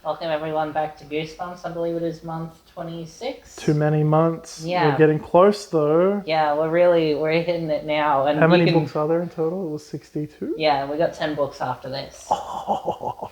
welcome everyone back to Goosebumps. I believe it is month 26. Too many months. Yeah. We're getting close though. Yeah, we're hitting it now. And how many books are there in total? It was 62? Yeah, we got 10 books after this. Oh,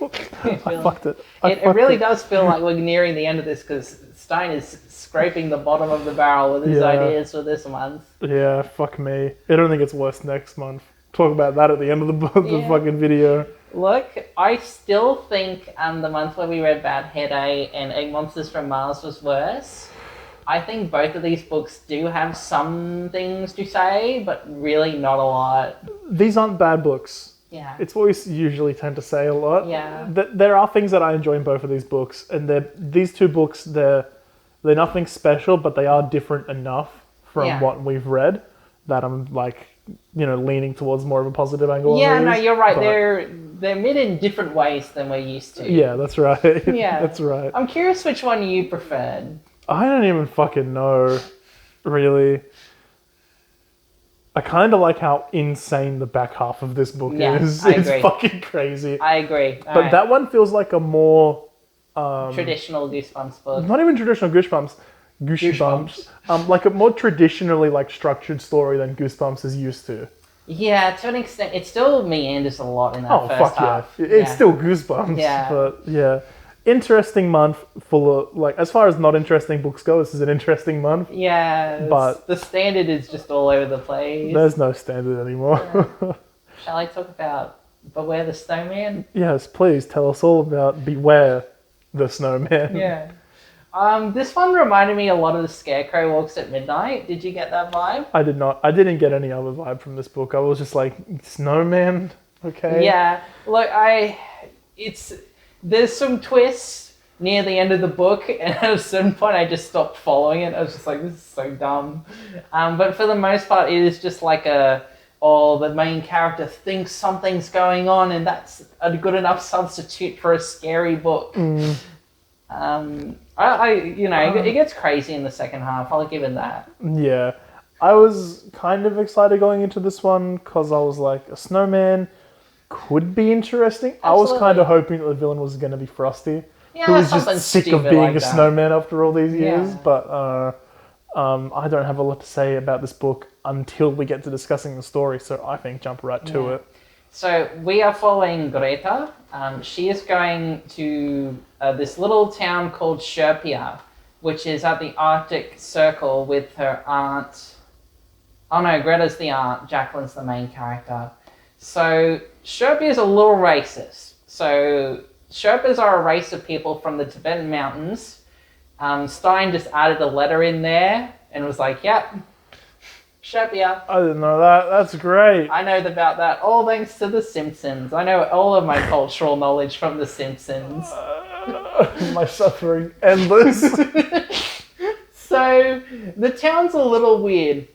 I fucked it. It really does feel like we're nearing the end of this because Stein is scraping the bottom of the barrel with his ideas for this month. Yeah, fuck me. I don't think it's worse next month. Talk about that at the end of the fucking video. Look, I still think the month where we read Bad Hair Day and Egg Monsters from Mars was worse. I think both of these books do have some things to say, but really not a lot. These aren't bad books. Yeah. It's what we usually tend to say a lot. Yeah. There are things that I enjoy in both of these books, and these two books, they're nothing special, but they are different enough from what we've read that I'm like, leaning towards more of a positive angle. Yeah, on no, these, you're right. but... They're made in different ways than we're used to. Yeah, that's right. Yeah. That's right. I'm curious which one you preferred. I don't even fucking know, really. I kind of like how insane the back half of this book is. It's fucking crazy. I agree. But that one feels like a more... traditional Goosebumps book. Not even traditional Goosebumps. Like a more traditionally structured story than Goosebumps is used to. Yeah, to an extent. It still meanders a lot in that first half. Yeah. It's still Goosebumps. Yeah. But yeah. Interesting month full of, as far as not interesting books go, this is an interesting month. Yeah, but the standard is just all over the place. There's no standard anymore. Yeah. Shall I talk about Beware the Snowman? Yes, please tell us all about Beware the Snowman. Yeah. This one reminded me a lot of The Scarecrow Walks at Midnight. Did you get that vibe? I did not. I didn't get any other vibe from this book. I was just like, Snowman? Okay. Yeah. Look, there's some twists near the end of the book, and at a certain point I just stopped following it. I was just like, this is so dumb. But for the most part, it is just like the main character thinks something's going on, and that's a good enough substitute for a scary book. It gets crazy in the second half. I'll give it that. Yeah. I was kind of excited going into this one because I was like, a snowman could be interesting. Absolutely. I was kind of hoping that the villain was going to be Frosty, who was just sick of being a snowman after all these years. Yeah. But I don't have a lot to say about this book until we get to discussing the story, so I think jump right to it. So we are following Greta. She is going to this little town called Sherpia, which is at the Arctic Circle with her aunt. Oh no, Greta's the aunt, Jacqueline's the main character. So Sherpia is a little racist. So Sherpas are a race of people from the Tibetan mountains. Stein just added a letter in there and was like, yep, Sherpia. I didn't know that. That's great. I know about that all thanks to The Simpsons. I know all of my cultural knowledge from The Simpsons. My suffering endless. So the town's a little weird.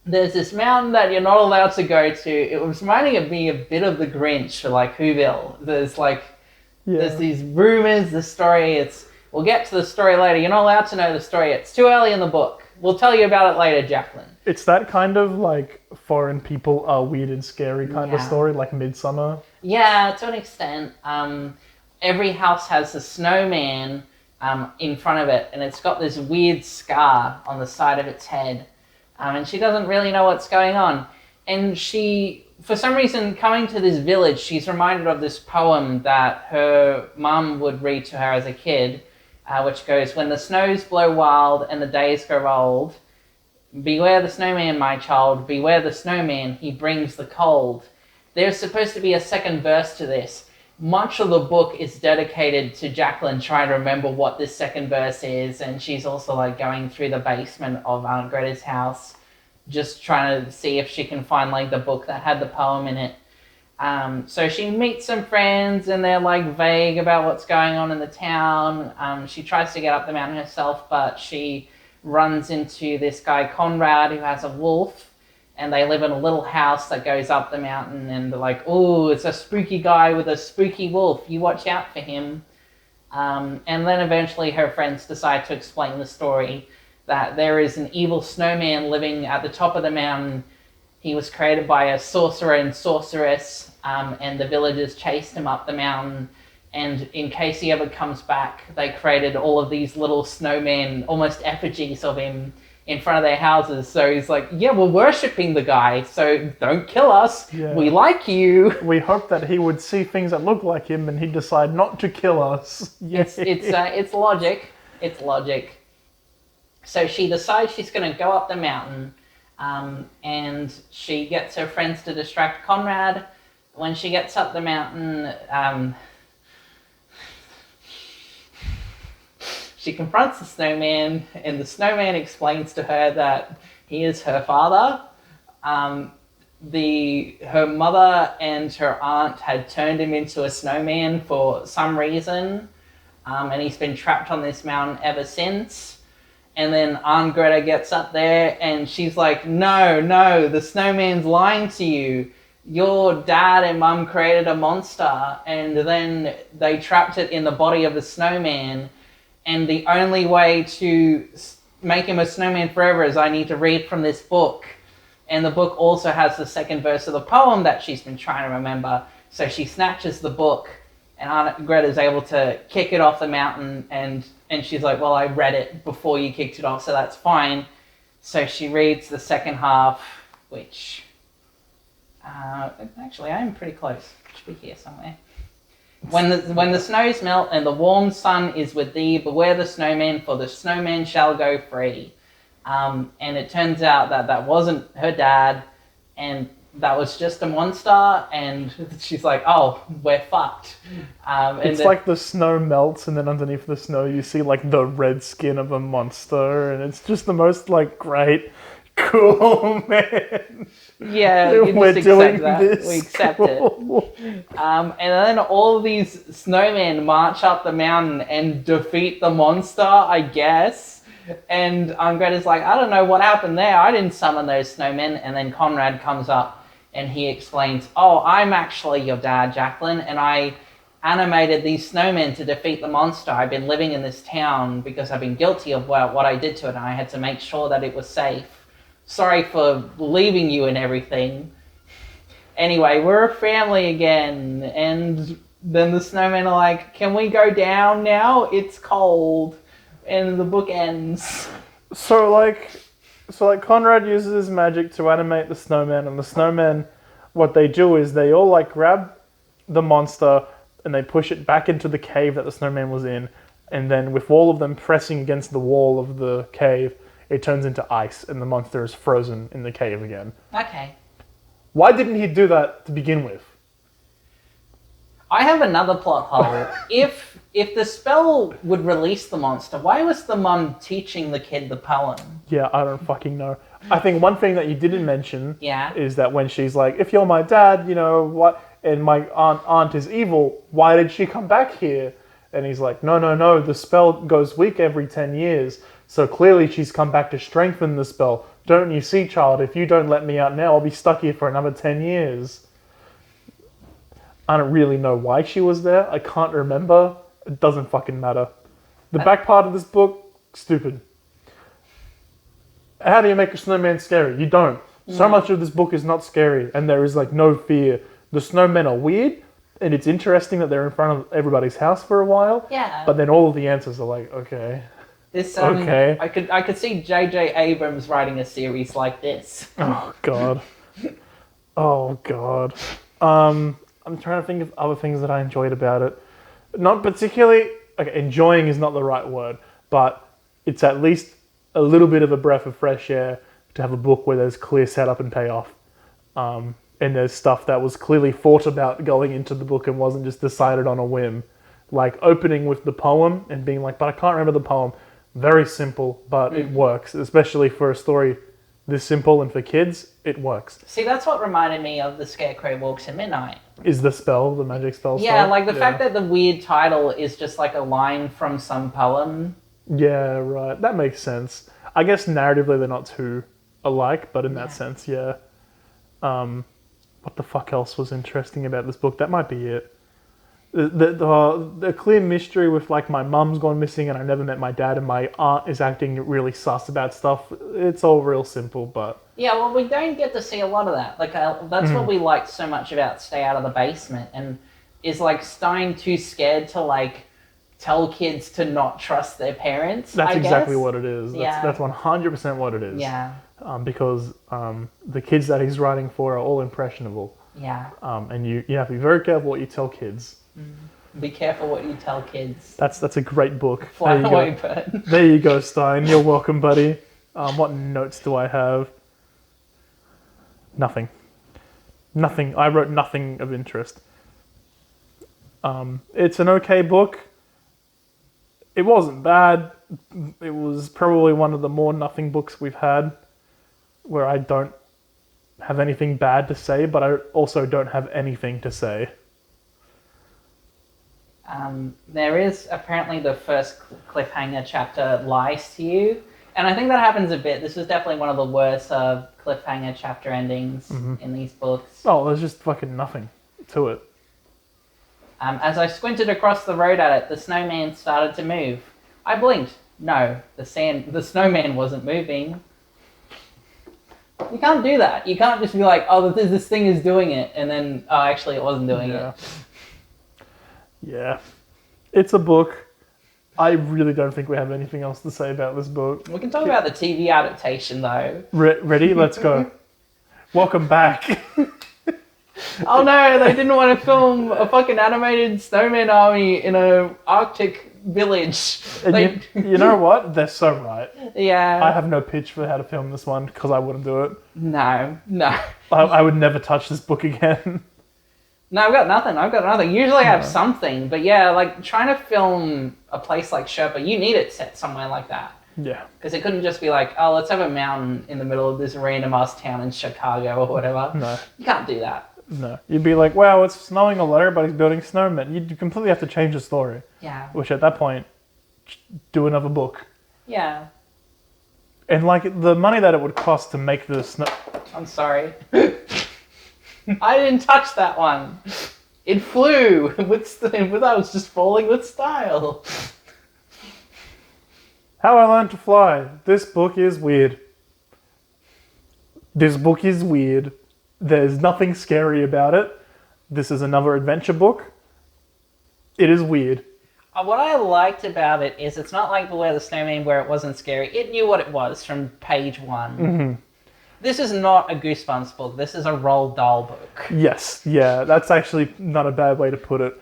There's this mountain that you're not allowed to go to. It was reminding me a bit of the Grinch for Whoville. There's these rumors, the story. We'll get to the story later. You're not allowed to know the story. It's too early in the book. We'll tell you about it later, Jacqueline. It's that kind of foreign people are weird and scary kind of story, like Midsummer. Yeah, to an extent. Every house has a snowman in front of it, and it's got this weird scar on the side of its head. And she doesn't really know what's going on. And she, for some reason, coming to this village, she's reminded of this poem that her mum would read to her as a kid, which goes, "When the snows blow wild and the days grow old, beware the snowman, my child, beware the snowman, he brings the cold." There's supposed to be a second verse to this. Much of the book is dedicated to Jacqueline trying to remember what this second verse is, and she's also going through the basement of Aunt Greta's house, just trying to see if she can find the book that had the poem in it. So she meets some friends, and they're vague about what's going on in the town. She tries to get up the mountain herself, but she runs into this guy Conrad who has a wolf. And they live in a little house that goes up the mountain, and they're like, "Oh, it's a spooky guy with a spooky wolf. You watch out for him." And then eventually her friends decide to explain the story, that there is an evil snowman living at the top of the mountain. He was created by a sorcerer and sorceress, and the villagers chased him up the mountain, And in case he ever comes back, they created all of these little snowman, almost effigies of him in front of their houses. So he's like, yeah, we're worshipping the guy, so don't kill us. Yeah. We like you. We hope that he would see things that look like him and he'd decide not to kill us. It's logic. It's logic. So she decides she's going to go up the mountain, and she gets her friends to distract Conrad. When she gets up the mountain, she confronts the snowman, and the snowman explains to her that he is her father. Her mother and her aunt had turned him into a snowman for some reason, and he's been trapped on this mountain ever since. And then Aunt Greta gets up there, and she's like, no, the snowman's lying to you. Your dad and mum created a monster, and then they trapped it in the body of the snowman. And the only way to make him a snowman forever is I need to read from this book. And the book also has the second verse of the poem that she's been trying to remember. So she snatches the book, and Aunt Greta's able to kick it off the mountain. And she's like, well, I read it before you kicked it off, so that's fine. So she reads the second half, which... actually, I am pretty close. It should be here somewhere. When the snows melt and the warm sun is with thee, beware the snowman, for the snowman shall go free. And it turns out that wasn't her dad, and that was just a monster, and she's like, oh, we're fucked. It's like the snow melts, and then underneath the snow you see like the red skin of a monster, and it's just the most like great, cool, man. Yeah, we're doing that. This. We accept it. And then all these snowmen march up the mountain and defeat the monster, I guess. And Greta's like, I don't know what happened there. I didn't summon those snowmen. And then Conrad comes up and he explains, oh, I'm actually your dad, Jacqueline, and I animated these snowmen to defeat the monster. I've been living in this town because I've been guilty of what I did to it, and I had to make sure that it was safe. Sorry for leaving you and everything. Anyway, we're a family again. And then the snowmen are like, can we go down now? It's cold. And the book ends. So Conrad uses his magic to animate the snowman, and the snowmen, what they do is they all like grab the monster and they push it back into the cave that the snowman was in, and then with all of them pressing against the wall of the cave, it turns into ice, and the monster is frozen in the cave again. Okay. Why didn't he do that to begin with? I have another plot hole. If the spell would release the monster, why was the mum teaching the kid the poem? Yeah, I don't fucking know. I think one thing that you didn't mention is that when she's like, if you're my dad, you know, what, and my aunt is evil, why did she come back here? And he's like, no, the spell goes weak every 10 years. So clearly she's come back to strengthen the spell. Don't you see, child? If you don't let me out now, I'll be stuck here for another 10 years. I don't really know why she was there. I can't remember. It doesn't fucking matter. The back part of this book, stupid. How do you make a snowman scary? You don't. So much of this book is not scary, and there is like no fear. The snowmen are weird, and it's interesting that they're in front of everybody's house for a while. Yeah. But then all of the answers are like, okay. Okay. I could see J.J. Abrams writing a series like this. Oh god. Oh god. I'm trying to think of other things that I enjoyed about it. Not particularly. Okay, enjoying is not the right word, but it's at least a little bit of a breath of fresh air to have a book where there's clear setup and payoff, and there's stuff that was clearly thought about going into the book and wasn't just decided on a whim. Like opening with the poem and being like, but I can't remember the poem. Very simple, but it works, especially for a story this simple and for kids, it works. See, that's what reminded me of The Scarecrow Walks in Midnight. Is the spell, the magic spell? Yeah, like the fact that the weird title is just like a line from some poem. Yeah, right. That makes sense. I guess narratively they're not too alike, but in that sense, yeah. What the fuck else was interesting about this book? That might be it. The clear mystery with like my mum's gone missing and I never met my dad and my aunt is acting really sus about stuff. It's all real simple, but... Yeah, well, we don't get to see a lot of that. Like, that's what we liked so much about Stay Out of the Basement. And is like Stein too scared to like tell kids to not trust their parents? That's I exactly guess? what it is. Yeah. That's 100% what it is. Yeah. Because the kids that he's writing for are all impressionable. Yeah. And you have to be very careful what you tell kids. Be careful what you tell kids. That's a great book. Fly away, bird. There you go, Stein. You're welcome, buddy. What notes do I have? Nothing. Nothing. I wrote nothing of interest. It's an okay book. It wasn't bad. It was probably one of the more nothing books we've had where I don't have anything bad to say, but I also don't have anything to say. There is apparently the first cliffhanger chapter lies to you, and I think that happens a bit. This is definitely one of the worst cliffhanger chapter endings in these books. Oh, there's just fucking nothing to it. As I squinted across the road at it, the snowman started to move. I blinked. No, the snowman wasn't moving. You can't do that. You can't just be like, oh, this thing is doing it, and then, oh, actually it wasn't doing it. Yeah. It's a book. I really don't think we have anything else to say about this book. We can talk about the TV adaptation, though. Ready? Let's go. Welcome back. Oh no, they didn't want to film a fucking animated snowman army in a Arctic village. You know what? They're so right. Yeah. I have no pitch for how to film this one because I wouldn't do it. No. I would never touch this book again. No, I've got nothing. Usually I have something, but yeah, like trying to film a place like Sherpa, you need it set somewhere like that. Yeah. Because it couldn't just be like, oh, let's have a mountain in the middle of this random ass town in Chicago or whatever. No. You can't do that. No. You'd be like, wow, it's snowing a lot, everybody's building snowmen. You'd completely have to change the story. Yeah. Which at that point, do another book. Yeah. And like the money that it would cost to make the snow... I'm sorry. I didn't touch that one. It flew. I was just falling with style. How I Learned to Fly. This book is weird. This book is weird. There's nothing scary about it. This is another adventure book. It is weird. What I liked about it is it's not like Beware the Snowman where it wasn't scary. It knew what it was from page one. Mm-hmm. This is not a Goosebumps book. This is a Roald Dahl book. Yes, yeah, that's actually not a bad way to put it.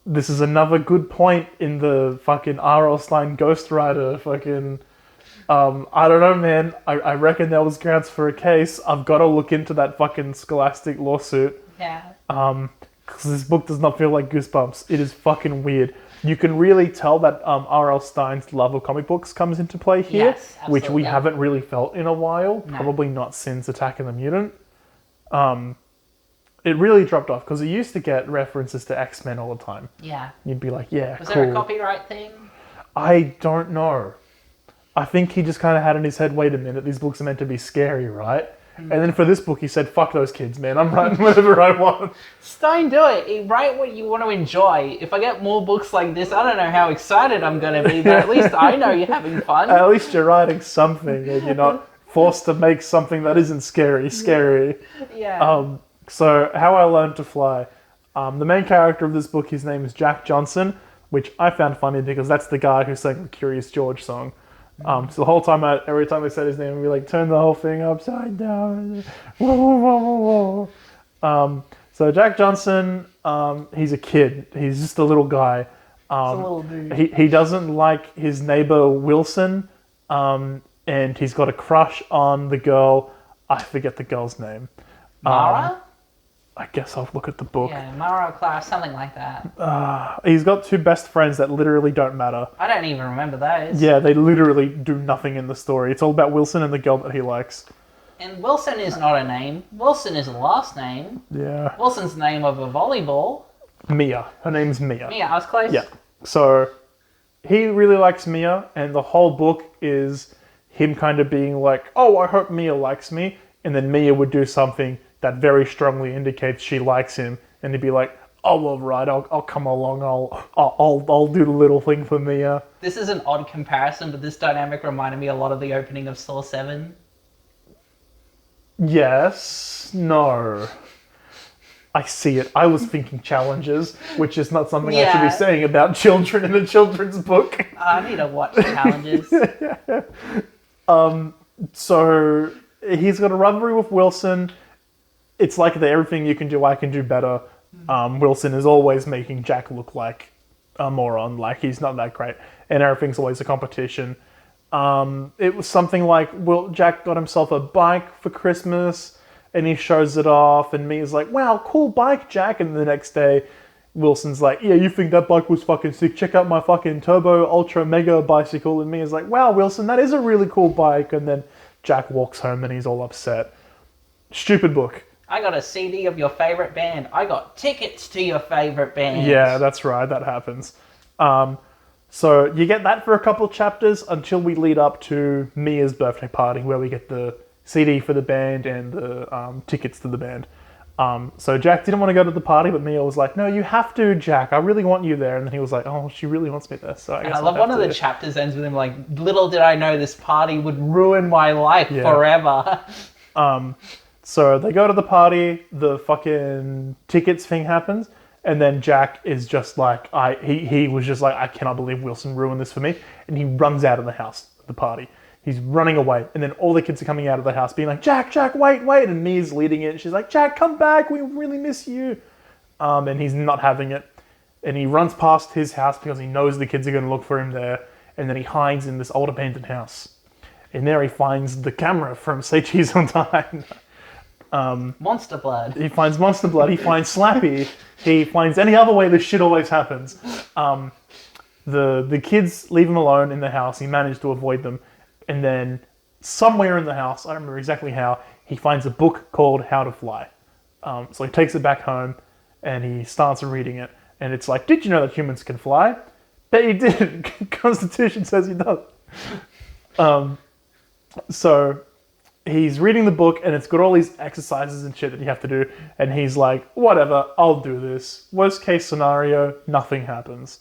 This is another good point in the fucking R.L. Stein Ghostwriter fucking... I don't know, man. I reckon there was grounds for a case. I've got to look into that fucking Scholastic lawsuit. Yeah. Because this book does not feel like Goosebumps. It is fucking weird. You can really tell that R.L. Stein's love of comic books comes into play here, Yes, absolutely. which we haven't really felt in a while. No. Probably not since Attack of the Mutant. It really dropped off because it used to get references to X-Men all the time. Yeah. You'd be like, yeah, Was cool. there a copyright thing? I don't know. I think he just kind of had in his head, wait a minute, these books are meant to be scary, right? And then for this book, he said, fuck those kids, man. I'm writing whatever I want. Stein, do it. Write what you want to enjoy. If I get more books like this, I don't know how excited I'm going to be, but at least I know you're having fun. At least you're writing something and you're not forced to make something that isn't scary. Yeah. So, How I Learned to Fly. The main character of this book, his name is Jack Johnson, which I found funny because that's the guy who sang the Curious George song. So the whole time, every time I said his name, I'd be like, turn the whole thing upside down. Whoa, whoa, whoa, whoa. So Jack Johnson, he's a kid. He's just a little guy. It's a little dude. He doesn't like his neighbor Wilson, and he's got a crush on the girl. I forget the girl's name. Mara? I guess I'll look at the book. Yeah, Mara or Clara, something like that. He's got two best friends that literally don't matter. I don't even remember those. Yeah, they literally do nothing in the story. It's all about Wilson and the girl that he likes. And Wilson is not a name. Wilson is a last name. Yeah. Wilson's the name of a volleyball. Mia. Her name's Mia. Yeah, I was close. Yeah. So he really likes Mia, and the whole book is him kind of being like, oh, I hope Mia likes me. And then Mia would do something that very strongly indicates she likes him, and he'd be like, "Oh, all right, I'll come along. I'll do the little thing for Mia." This is an odd comparison, but this dynamic reminded me a lot of the opening of Saw 7. Yes, no. I see it. I was thinking challenges, which is not something I should Yeah. be saying about children in a children's book. I need to watch challenges. So he's got a rivalry with Wilson. It's like the everything you can do, I can do better. Wilson is always making Jack look like a moron, like he's not that great, and everything's always a competition. It was something like, Jack got himself a bike for Christmas, and he shows it off, and Mia's like, wow, cool bike, Jack. And the next day, Wilson's like, yeah, you think that bike was fucking sick? Check out my fucking turbo ultra mega bicycle. And Mia's like, wow, Wilson, that is a really cool bike. And then Jack walks home and he's all upset. Stupid book. I got a CD of your favorite band. I got tickets to your favorite band. Yeah, that's right. That happens. So you get that for a couple chapters until we lead up to Mia's birthday party, where we get the CD for the band and the tickets to the band. So Jack didn't want to go to the party, but Mia was like, no, you have to, Jack. I really want you there. And then he was like, oh, she really wants me there. So I guess I love one of the chapters ends with him like, little did I know this party would ruin my life forever. So they go to the party, the fucking tickets thing happens, and then Jack is just like, he was just like, I cannot believe Wilson ruined this for me. And he runs out of the house at the party. He's running away, and then all the kids are coming out of the house being like, Jack, wait, and Mia's leading it, and she's like, Jack, come back, we really miss you. And he's not having it, and he runs past his house because he knows the kids are going to look for him there, and then he hides in this old abandoned house. And there he finds the camera from Say Cheese on Time. Monster blood. He finds Monster Blood, he finds Slappy, he finds any other way this shit always happens. The kids leave him alone in the house, he managed to avoid them. And then somewhere in the house, I don't remember exactly how, he finds a book called How to Fly. So he takes it back home and he starts reading it. And it's like, did you know that humans can fly? Bet you did. Constitution says he does. So he's reading the book and it's got all these exercises and shit that you have to do. And he's like, whatever, I'll do this. Worst case scenario, nothing happens.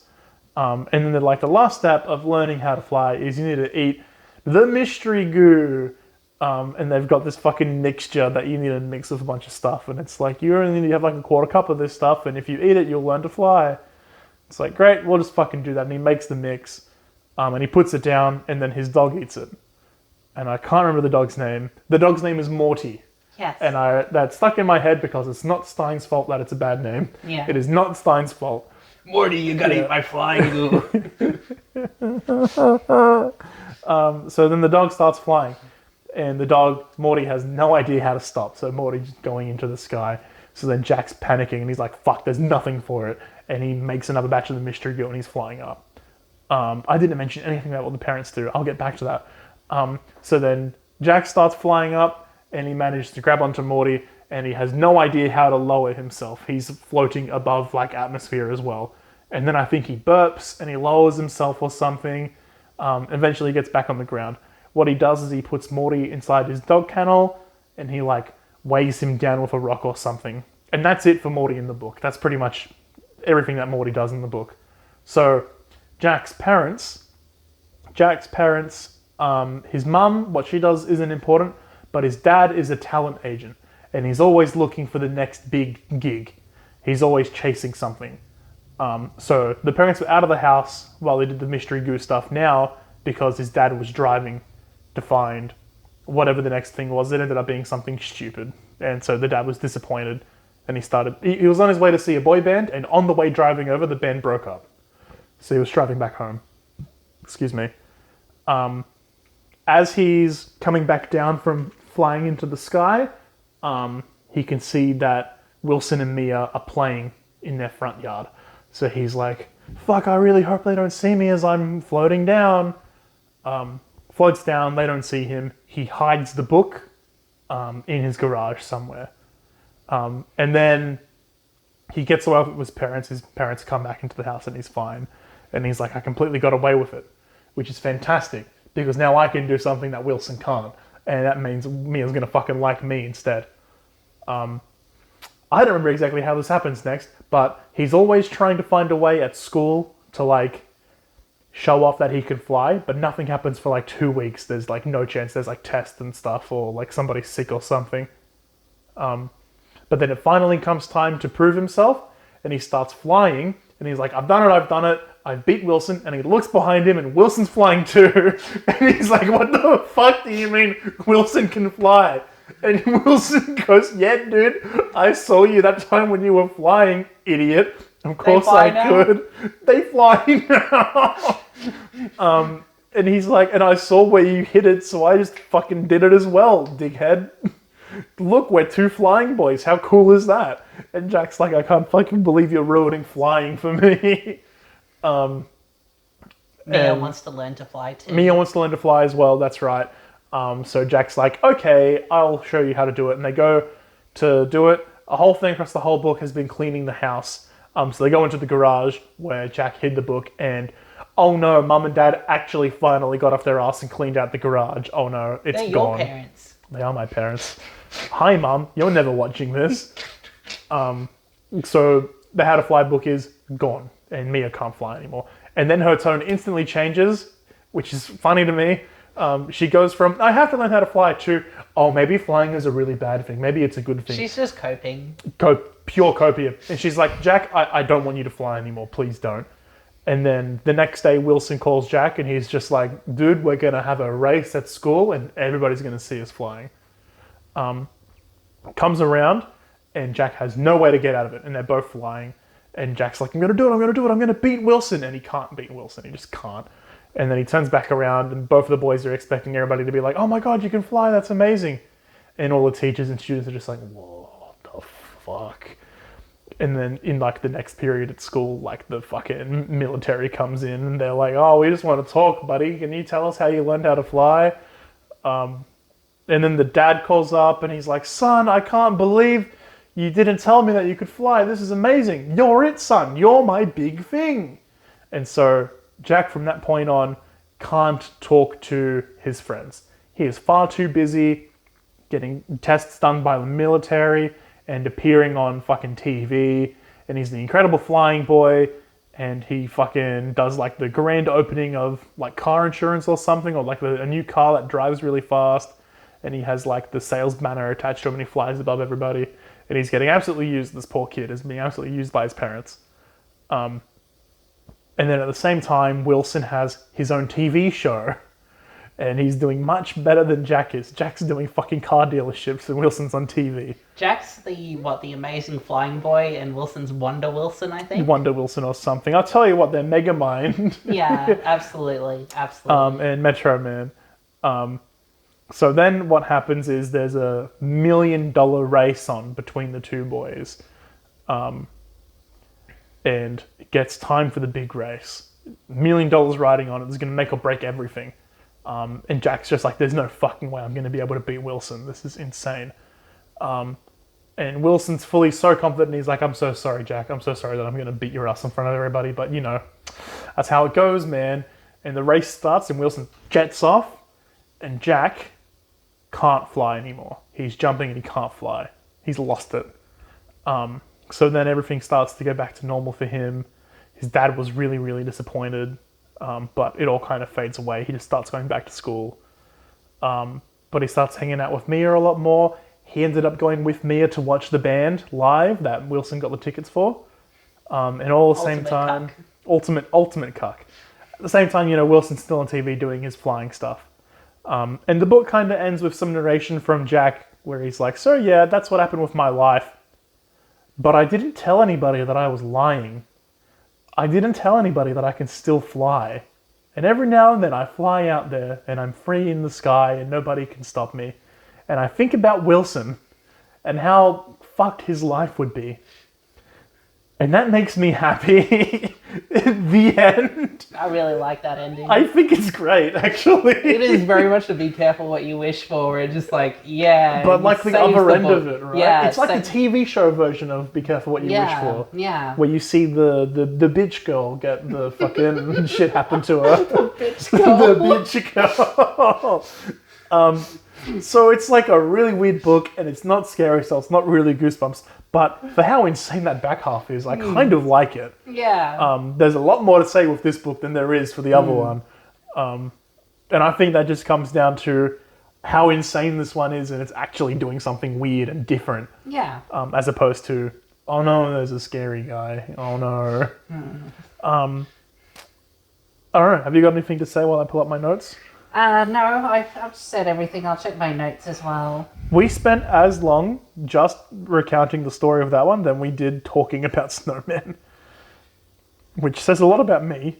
And then the last step of learning how to fly is you need to eat the mystery goo. And they've got this fucking mixture that you need to mix with a bunch of stuff. And it's like, you only need to have like a quarter cup of this stuff. And if you eat it, you'll learn to fly. It's like, great, we'll just fucking do that. And he makes the mix. And he puts it down and then his dog eats it. And I can't remember the dog's name. The dog's name is Morty. Yes. And that stuck in my head because it's not Stein's fault that it's a bad name. Yeah. It is not Stein's fault. Morty, you gotta eat my flying goo. So then the dog starts flying. And the dog, Morty, has no idea how to stop. So Morty's going into the sky. So then Jack's panicking and he's like, fuck, there's nothing for it. And he makes another batch of the mystery goo and he's flying up. I didn't mention anything about what the parents do. I'll get back to that. So then Jack starts flying up and he manages to grab onto Morty and he has no idea how to lower himself. He's floating above like atmosphere as well. And then I think he burps and he lowers himself or something. Eventually he gets back on the ground. What he does is he puts Morty inside his dog kennel and he like weighs him down with a rock or something. And that's it for Morty in the book. That's pretty much everything that Morty does in the book. So Jack's parents, his mum, what she does isn't important, but his dad is a talent agent and he's always looking for the next big gig. He's always chasing something. So the parents were out of the house while they did the mystery goo stuff now because his dad was driving to find whatever the next thing was. It ended up being something stupid. And so the dad was disappointed and he was on his way to see a boy band and on the way driving over, the band broke up. So he was driving back home. Excuse me. As he's coming back down from flying into the sky, he can see that Wilson and Mia are playing in their front yard. So he's like, fuck, I really hope they don't see me as I'm floating down. Floats down, they don't see him. He hides the book in his garage somewhere. And then he gets away with his parents. His parents come back into the house and he's fine. And he's like, I completely got away with it, which is fantastic because now I can do something that Wilson can't. And that means Mia's going to fucking like me instead. I don't remember exactly how this happens next, but he's always trying to find a way at school to like show off that he can fly, but nothing happens for like 2 weeks. There's like no chance. There's like tests and stuff or like somebody's sick or something. But then it finally comes time to prove himself, and he starts flying, and he's like, I've done it, I've beat Wilson, and he looks behind him, and Wilson's flying too, and he's like, what the fuck do you mean Wilson can fly? And Wilson goes, yeah, dude, I saw you that time when you were flying, idiot. Of course I could. They fly now. And he's like, and I saw where you hit it, so I just fucking did it as well, dickhead. Look, we're two flying boys. How cool is that? And Jack's like, I can't fucking believe you're ruining flying for me. Mia wants to learn to fly too. Mia wants to learn to fly as well, that's right. So Jack's like, okay, I'll show you how to do it. And they go to do it. A whole thing across the whole book has been cleaning the house. So they go into the garage where Jack hid the book, and oh no, Mum and Dad actually finally got off their ass and cleaned out the garage. Oh no, it's They're gone. your parents. They are my parents. Hi, Mum. You're never watching this. So the How to Fly book is gone, and Mia can't fly anymore. And then her tone instantly changes, which is funny to me. She goes from, I have to learn how to fly, to, oh, maybe flying is a really bad thing. Maybe it's a good thing. She's just coping. Pure copia. And she's like, Jack, I don't want you to fly anymore. Please don't. And then the next day, Wilson calls Jack, and he's just like, dude, we're going to have a race at school, and everybody's going to see us flying. Comes around, and Jack has no way to get out of it, and they're both flying. And Jack's like, I'm going to do it, I'm going to beat Wilson. And he can't beat Wilson. He just can't. And then he turns back around, and both of the boys are expecting everybody to be like, oh my God, you can fly, that's amazing. And all the teachers and students are just like, whoa, what the fuck? And then in like the next period at school, like the fucking military comes in, and they're like, oh, we just want to talk, buddy. Can you tell us how you learned how to fly? And then the dad calls up, and he's like, son, I can't believe you didn't tell me that you could fly. This is amazing. You're it, son. You're my big thing. And so Jack, from that point on, can't talk to his friends. He is far too busy getting tests done by the military and appearing on fucking TV. And he's the incredible flying boy. And he fucking does like the grand opening of like car insurance or something, or like a new car that drives really fast. And he has like the sales banner attached to him, and he flies above everybody. And he's getting absolutely used. This poor kid is being absolutely used by his parents. And then at the same time, Wilson has his own TV show, and he's doing much better than Jack is. Jack's doing fucking car dealerships, and Wilson's on TV. Jack's the amazing flying boy, and Wilson's Wonder Wilson, I think. Wonder Wilson or something. I'll tell you what, they're Megamind. Yeah, absolutely. And Metro Man. So then what happens is there's a $1 million race on between the two boys. And it gets time for the big race. $1 million riding on it is going to make or break everything. And Jack's just like, there's no fucking way I'm going to be able to beat Wilson. This is insane. And Wilson's fully so confident, and he's like, I'm so sorry, Jack. I'm so sorry that I'm going to beat your ass in front of everybody. But, you know, that's how it goes, man. And the race starts, and Wilson jets off, and Jack can't fly anymore. He's jumping and he can't fly. He's lost it. So then everything starts to go back to normal for him. His dad was really, really disappointed, but it all kind of fades away. He just starts going back to school. But he starts hanging out with Mia a lot more. He ended up going with Mia to watch the band live that Wilson got the tickets for. And all at the same time, ultimate cuck. At the same time, you know, Wilson's still on TV doing his flying stuff. And the book kind of ends with some narration from Jack where he's like, so yeah, that's what happened with my life. But I didn't tell anybody that I was lying. I didn't tell anybody that I can still fly. And every now and then I fly out there and I'm free in the sky and nobody can stop me. And I think about Wilson and how fucked his life would be. And that makes me happy. The end. I really like that ending. I think it's great, actually. It is very much to be careful what you wish for. We're just like, yeah. But like the other end of it, right? Yeah, it's like the TV show version of Be Careful What You Wish For. Yeah. Where you see the bitch girl get the fucking shit happen to her. The bitch girl. The bitch girl. So it's like a really weird book, and it's not scary, so it's not really Goosebumps. But for how insane that back half is, I kind of like it. Yeah. There's a lot more to say with this book than there is for the other one. And I think that just comes down to, how insane this one is, and it's actually doing something weird and different. Yeah. As opposed to, oh no, there's a scary guy. Oh no. I don't know. Have you got anything to say while I pull up my notes? No, I've said everything. I'll check my notes as well. We spent as long just recounting the story of that one than we did talking about Snowman. Which says a lot about me.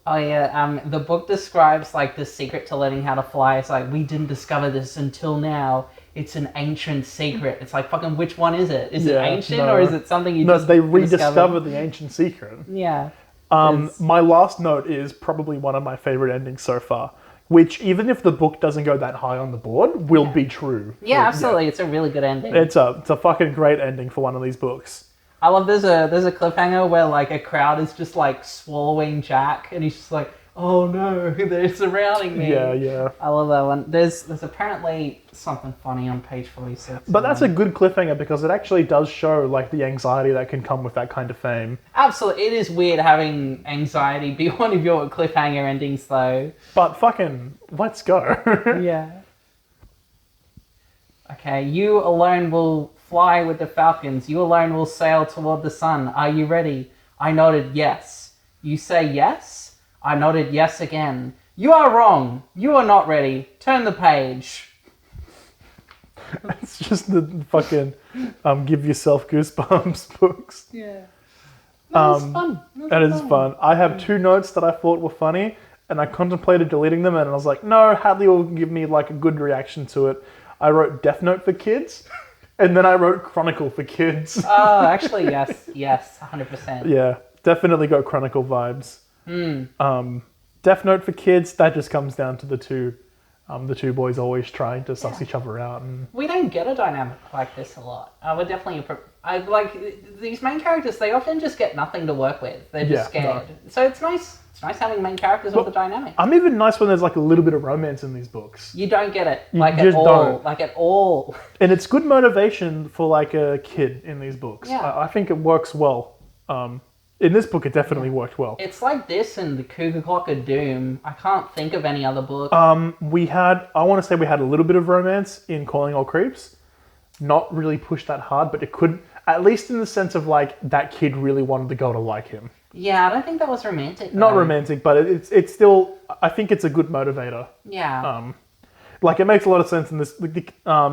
Oh yeah, the book describes like the secret to learning how to fly. It's like, we didn't discover this until now. It's an ancient secret. It's like, fucking, which one is it? Is it ancient or is it something you just they rediscovered the ancient secret. Yeah. My last note is probably one of my favorite endings so far, which, even if the book doesn't go that high on the board, will be true. Yeah, absolutely. Yeah. It's a really good ending. It's a fucking great ending for one of these books. I love there's a cliffhanger where like a crowd is just like swallowing Jack, and he's just like, oh no, they're surrounding me. Yeah. I love that one. There's apparently something funny on page 46. But that's a good cliffhanger because it actually does show like the anxiety that can come with that kind of fame. Absolutely. It is weird having anxiety be one of your cliffhanger endings though. But fucking, let's go. Yeah. Okay, you alone will fly with the falcons. You alone will sail toward the sun. Are you ready? I nodded yes. You say yes? I nodded yes again. You are wrong. You are not ready. Turn the page. It's just the fucking give yourself goosebumps books. Yeah. That is fun. That is fun. I have 2 notes that I thought were funny, and I contemplated deleting them, and I was like, no, Hadley will give me like a good reaction to it. I wrote Death Note for kids, and then I wrote Chronicle for kids. Oh, actually, yes, 100%. Yeah, definitely got Chronicle vibes. Death Note for kids, that just comes down to the two boys always trying to suss each other out. And we don't get a dynamic like this a lot. We're definitely... I like these main characters, they often just get nothing to work with. They're just scared. No. So it's nice. It's nice having main characters with a dynamic. I'm even nice when there's like a little bit of romance in these books. You don't get it. At all. And it's good motivation for like a kid in these books. Yeah. I think it works well. In this book, it definitely worked well. It's like this and the Cougar Clock of Doom. I can't think of any other book. I want to say we had a little bit of romance in Calling All Creeps. Not really pushed that hard, but it could, at least in the sense of like that kid really wanted the girl to like him. Yeah, I don't think that was romantic. Not romantic, but it's still, I think it's a good motivator. Yeah. Like it makes a lot of sense in this.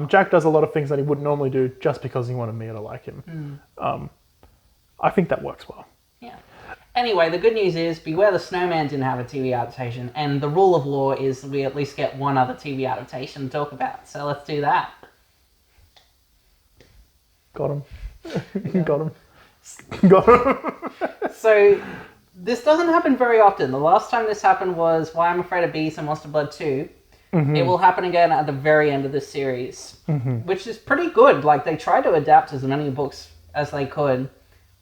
Jack does a lot of things that he wouldn't normally do just because he wanted Mia to like him. I think that works well. Yeah. Anyway, the good news is Beware the Snowman didn't have a TV adaptation, and the rule of law is we at least get one other TV adaptation to talk about. So let's do that. Got him. Yeah. Got him. So this doesn't happen very often. The last time this happened was Why I'm Afraid of Bees and Monster Blood 2. Mm-hmm. It will happen again at the very end of the series, which is pretty good. Like, they tried to adapt as many books as they could.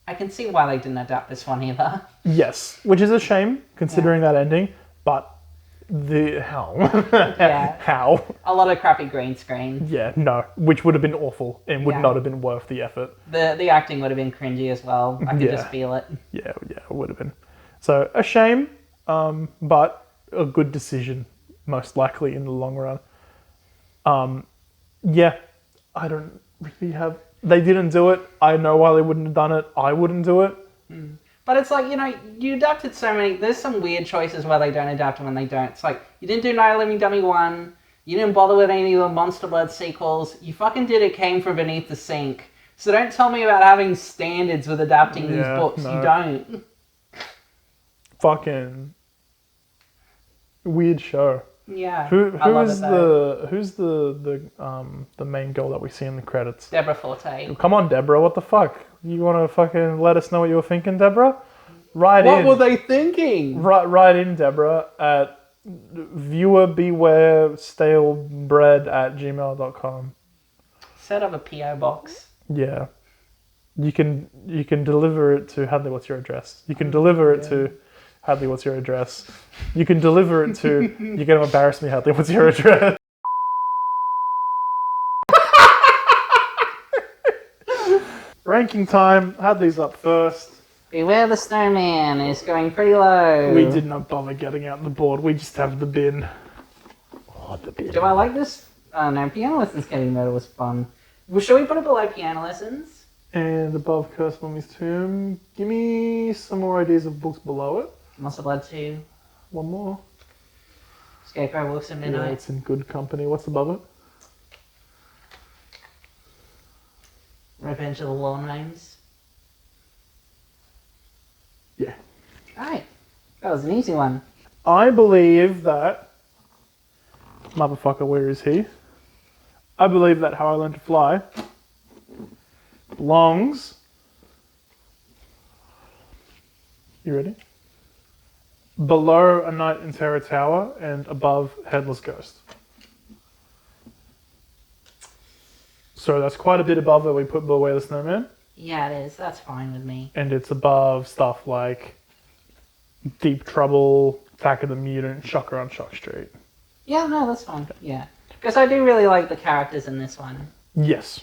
I can see why they didn't adapt this one either. Yes, which is a shame, considering that ending, but how? Yeah. How? A lot of crappy green screen. Yeah, no, which would have been awful and would not have been worth the effort. The acting would have been cringy as well. I could just feel it. Yeah, it would have been. So, a shame, but a good decision, most likely, in the long run. I don't really have... They didn't do it. I know why they wouldn't have done it. I wouldn't do it. But it's like, you adapted so many... There's some weird choices where they don't adapt and when they don't. It's like, you didn't do Night of the Living Dummy 1. You didn't bother with any of the Monster Blood sequels. You fucking did It Came From Beneath the Sink. So don't tell me about having standards with adapting these books. No. You don't. Fucking... weird show. Yeah, who's the main girl that we see in the credits? Deborah Forte. Come on, Deborah, what the fuck? You want to fucking let us know what you were thinking, Deborah? What were they thinking? Write in, Deborah, at viewerbewarestaleBread@gmail.com. Set up a PO box. Yeah, you can deliver it to Hadley. What's your address? You can deliver it to. Hadley, what's your address? You can deliver it to... You're going to embarrass me, Hadley. What's your address? Ranking time. Hadley's up first. Beware the Snowman is going pretty low. We did not bother getting out the board. We just have the bin. Oh, the bin. Do I like this Oh no, piano lessons getting murder was fun. Well, should we put it below piano lessons? And above Curse Mummy's Tomb, give me some more ideas of books below it. Monster Blood 2. One more. Scarecrow Walks at Yeah, Midnight. it's in good company. What's above it? Revenge of the Lawn Names. Yeah. Alright. That was an easy one. I believe that... Motherfucker, where is he? I believe that How I Learned to Fly belongs... You ready? Below A Night in Terror Tower and above Headless Ghost. So that's quite a bit above where we put Beware the Snowman. Yeah, it is. That's fine with me. And it's above stuff like Deep Trouble, Attack of the Mutant, Shocker on Shock Street. Yeah, no, that's fine. Yeah. Because I do really like the characters in this one. Yes.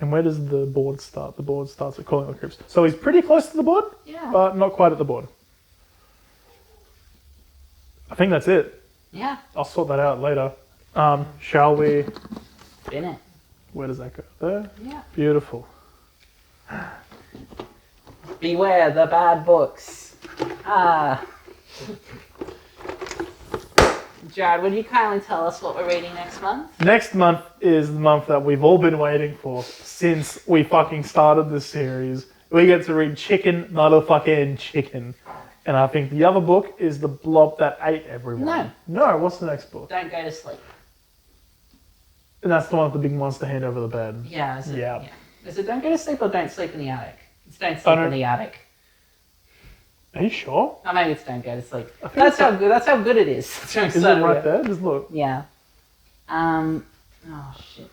And where does the board start? The board starts at Calling the Crypts. So he's pretty close to the board, Yeah. but not quite at the board. I think that's it. Yeah. I'll sort that out later. Shall we... Spin it. Where does that go? There? Yeah. Beautiful. Beware the bad books. Jared, would you kindly tell us what we're reading next month? Next month is the month that we've all been waiting for since we fucking started this series. We get to read Chicken Motherfucking Chicken. And I think the other book is The Blob That Ate Everyone. No, what's the next book? Don't Go to Sleep. And that's the one with the big monster hand over the bed. Yeah. Is it, Yeah. Is it Don't Go to Sleep or Don't Sleep in the Attic? It's Don't Sleep in the Attic. Are you sure? Oh, maybe it's Don't Go to Sleep. I think That's how good. That's how good it is. Is it right there? Just look. Yeah. Oh shit.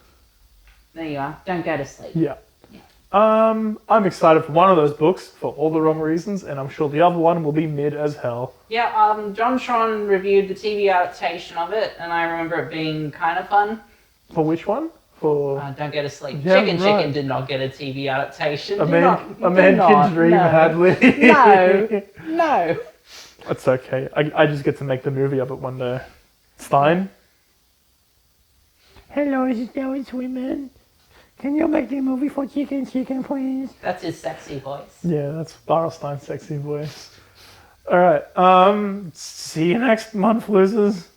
There you are. Don't Go to Sleep. Yeah. I'm excited for one of those books for all the wrong reasons, and I'm sure the other one will be mid as hell. Yeah. John Tron reviewed the TV adaptation of it, and I remember it being kind of fun. For which one? For Don't Go to Sleep. Yeah, Chicken right. Chicken did not get a TV adaptation. A Man Can Dream, no. Hadley. No. That's okay. I just get to make the movie of it one day. Stein? Hello, it's women. Can you make the movie for Chicken, please? That's his sexy voice. Yeah, that's R.L. Stein's sexy voice. Alright, see you next month, losers.